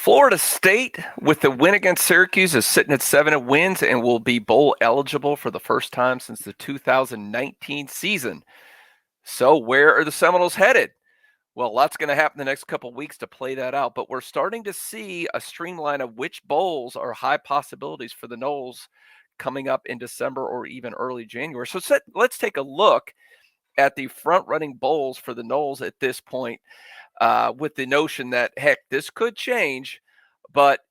Florida State, with the win against Syracuse, is sitting at 7 wins and will be bowl eligible for the first time since the 2019 season. So, where are the Seminoles headed? Well, lots going to happen the next couple of weeks to play that out, but we're starting to see a streamline of which bowls are high possibilities for the Noles coming up in December or even early January. So, let's take a look at the front running bowls for the Noles at this point, with the notion that, heck, this could change, but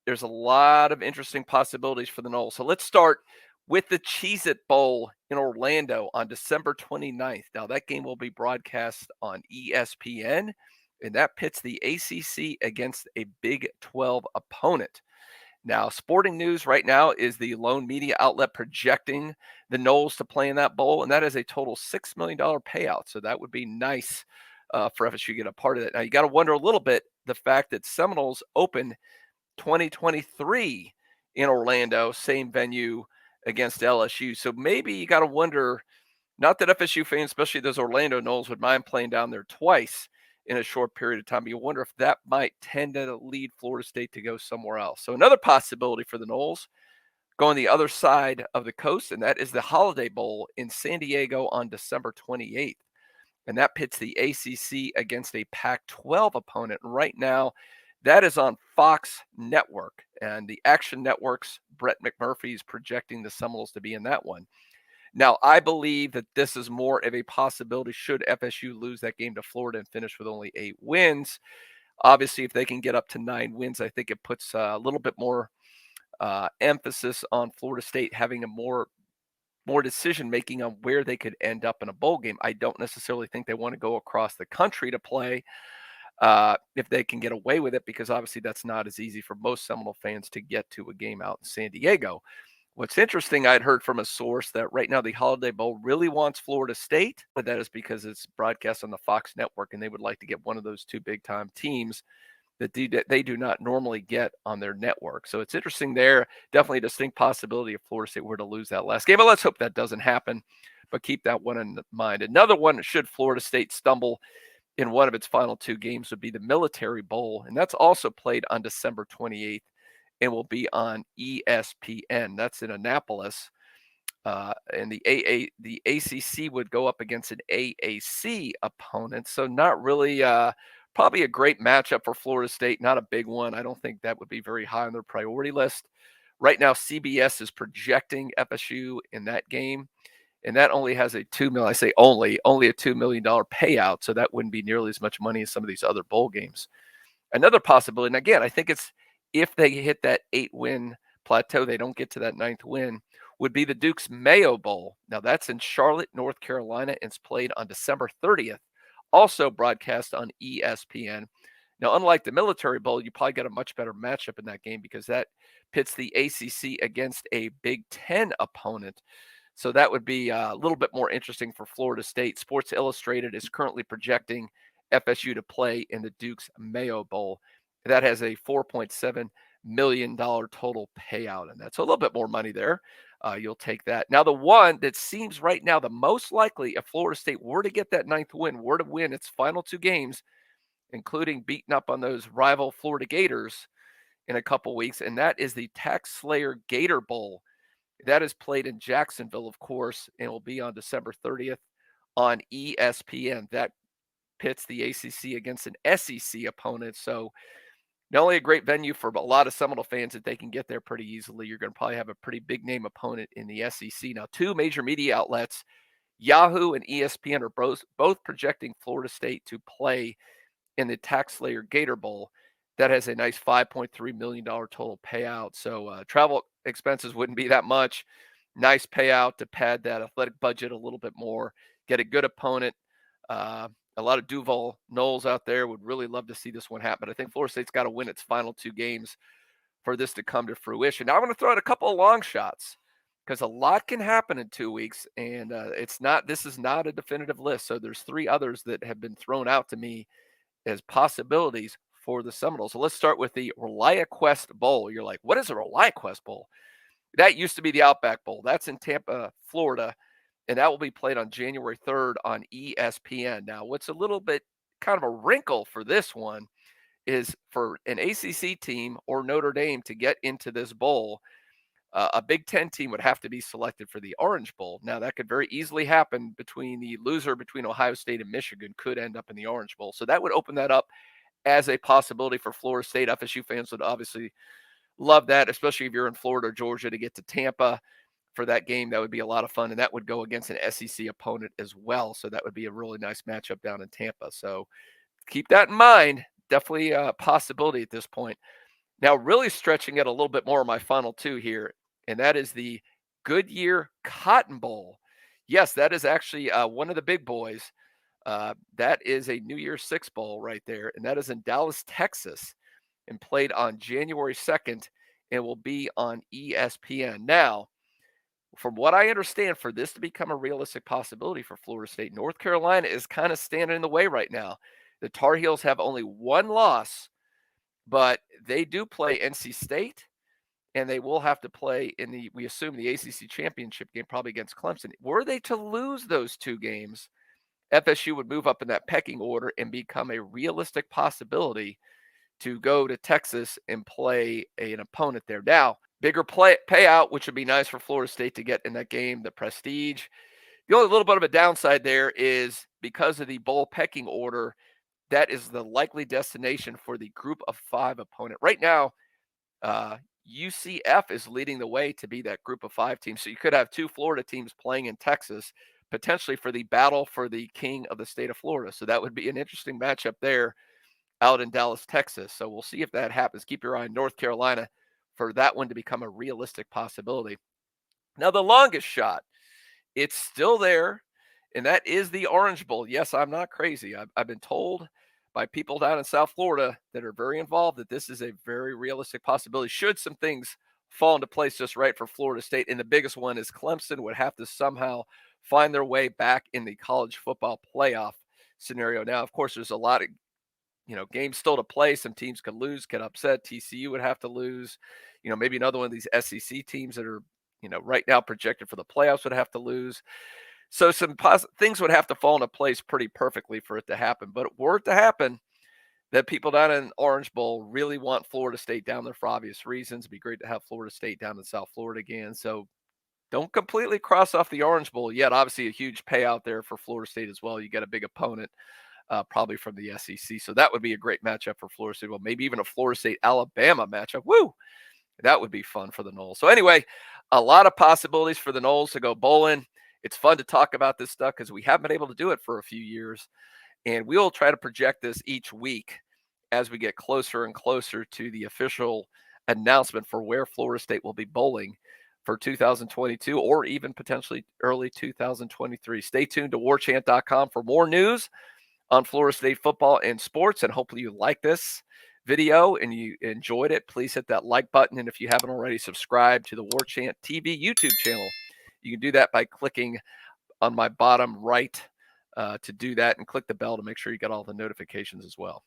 there's a lot of interesting possibilities for the Noles. So let's start with the Cheez-It Bowl in Orlando on December 29th. Now, that game will be broadcast on ESPN, and that pits the ACC against a Big 12 opponent. Now, Sporting News right now is the lone media outlet projecting the Noles to play in that bowl, and that is a total $6 million payout. So that would be nice for FSU to get a part of that. Now, you got to wonder a little bit the fact that Seminoles opened 2023 in Orlando, same venue against LSU. So maybe you got to wonder, not that FSU fans, especially those Orlando Noles, would mind playing down there twice in a short period of time. You wonder if that might tend to lead Florida State to go somewhere else. So another possibility for the Noles going the other side of the coast, and that is the Holiday Bowl in San Diego on December 28th. And that pits the ACC against a Pac-12 opponent. And right now, that is on Fox Network. And the Action Network's Brett McMurphy is projecting the Seminoles to be in that one. Now, I believe that this is more of a possibility should FSU lose that game to Florida and finish with only 8 wins. Obviously, if they can get up to 9 wins, I think it puts a little bit more emphasis on Florida State having a more decision making on where they could end up in a bowl game. I don't necessarily think they want to go across the country to play if they can get away with it, because obviously that's not as easy for most Seminole fans to get to a game out in San Diego. What's interesting, I'd heard from a source that right now the Holiday Bowl really wants Florida State, but that is because it's broadcast on the Fox Network, and they would like to get one of those two big-time teams that they do not normally get on their network. So it's interesting there. Definitely a distinct possibility if Florida State were to lose that last game, but let's hope that doesn't happen. But keep that one in mind. Another one, should Florida State stumble in one of its final 2 games, would be the Military Bowl, and that's also played on December 28th and will be on ESPN. That's in Annapolis. And the ACC would go up against an AAC opponent. So not really probably a great matchup for Florida State. Not a big one. I don't think that would be very high on their priority list. Right now, CBS is projecting FSU in that game, and that only has a $2 million. I say only a $2 million payout, so that wouldn't be nearly as much money as some of these other bowl games. Another possibility, and again, I think it's if they hit that 8-win plateau, they don't get to that 9th win, would be the Duke's Mayo Bowl. Now, that's in Charlotte, North Carolina, and it's played on December 30th, also broadcast on ESPN. Now, unlike the Military Bowl, you probably get a much better matchup in that game because that pits the ACC against a Big Ten opponent. So that would be a little bit more interesting for Florida State. Sports Illustrated is currently projecting FSU to play in the Duke's Mayo Bowl. That has a $4.7 million total payout in that. So a little bit more money there. You'll take that. Now, the one that seems right now the most likely, if Florida State were to get that 9th win, were to win its final 2 games, including beating up on those rival Florida Gators in a couple weeks, and that is the TaxSlayer Gator Bowl. That is played in Jacksonville, of course, and will be on December 30th on ESPN. That pits the ACC against an SEC opponent. So not only a great venue for a lot of Seminole fans that they can get there pretty easily, you're going to probably have a pretty big name opponent in the SEC. Now, 2 major media outlets, Yahoo and ESPN, are both projecting Florida State to play in the TaxSlayer Gator Bowl. That has a nice $5.3 million total payout. So travel expenses wouldn't be that much. Nice payout to pad that athletic budget a little bit more. Get a good opponent. A lot of Duval Noles out there would really love to see this one happen. I think Florida State's got to win its final 2 games for this to come to fruition. Now I'm going to throw out a couple of long shots because a lot can happen in 2 weeks, and this is not a definitive list. So there's 3 others that have been thrown out to me as possibilities for the Seminoles. So let's start with the ReliaQuest Bowl. You're like, what is a ReliaQuest Bowl? That used to be the Outback Bowl. That's in Tampa, Florida, and that will be played on January 3rd on ESPN. Now, what's a little bit kind of a wrinkle for this one is for an ACC team or Notre Dame to get into this bowl, a Big Ten team would have to be selected for the Orange Bowl. Now, that could very easily happen between the loser between Ohio State and Michigan could end up in the Orange Bowl. So that would open that up as a possibility for Florida State. FSU fans would obviously love that, especially if you're in Florida or Georgia to get to Tampa for that game. That would be a lot of fun. And that would go against an SEC opponent as well. So that would be a really nice matchup down in Tampa. So keep that in mind. Definitely a possibility at this point. Now, really stretching it a little bit more, my final two here, and that is the Goodyear Cotton Bowl. Yes, that is actually one of the big boys. That is a New Year's Six Bowl right there, and that is in Dallas, Texas, and played on January 2nd and will be on ESPN. Now, from what I understand, for this to become a realistic possibility for Florida State, North Carolina is kind of standing in the way right now. The Tar Heels have only one loss, but they do play NC State, and they will have to play in we assume, the ACC championship game, probably against Clemson. Were they to lose those two games, FSU would move up in that pecking order and become a realistic possibility to go to Texas and play an opponent there. Now, bigger payout, which would be nice for Florida State to get in that game, the prestige. The only little bit of a downside there is because of the bowl pecking order, that is the likely destination for the group of 5 opponent. Right now, UCF is leading the way to be that group of 5 team. So you could have 2 Florida teams playing in Texas, potentially for the battle for the king of the state of Florida. So that would be an interesting matchup there out in Dallas, Texas. So we'll see if that happens. Keep your eye on North Carolina for that one to become a realistic possibility. Now, the longest shot, it's still there, and that is the Orange Bowl. Yes, I'm not crazy. I've been told by people down in South Florida that are very involved that this is a very realistic possibility should some things fall into place just right for Florida State. And the biggest one is Clemson would have to somehow find their way back in the college football playoff scenario. Now, of course, there's a lot of games still to play. Some teams could lose, get upset. TCU would have to lose. Maybe another one of these SEC teams that are, right now projected for the playoffs would have to lose. So some things would have to fall into place pretty perfectly for it to happen. But were it to happen, that people down in Orange Bowl really want Florida State down there for obvious reasons. It'd be great to have Florida State down in South Florida again. So don't completely cross off the Orange Bowl yet. Obviously, a huge payout there for Florida State as well. You got a big opponent. Probably from the SEC. So that would be a great matchup for Florida State. Well, maybe even a Florida State-Alabama matchup. Woo! That would be fun for the Noles. So anyway, a lot of possibilities for the Noles to go bowling. It's fun to talk about this stuff because we haven't been able to do it for a few years. And we'll try to project this each week as we get closer and closer to the official announcement for where Florida State will be bowling for 2022 or even potentially early 2023. Stay tuned to warchant.com for more news on Florida State football and sports. And hopefully you like this video and you enjoyed it. Please hit that like button. And if you haven't already, subscribe to the Warchant TV YouTube channel. You can do that by clicking on my bottom right to do that, and click the bell to make sure you get all the notifications as well.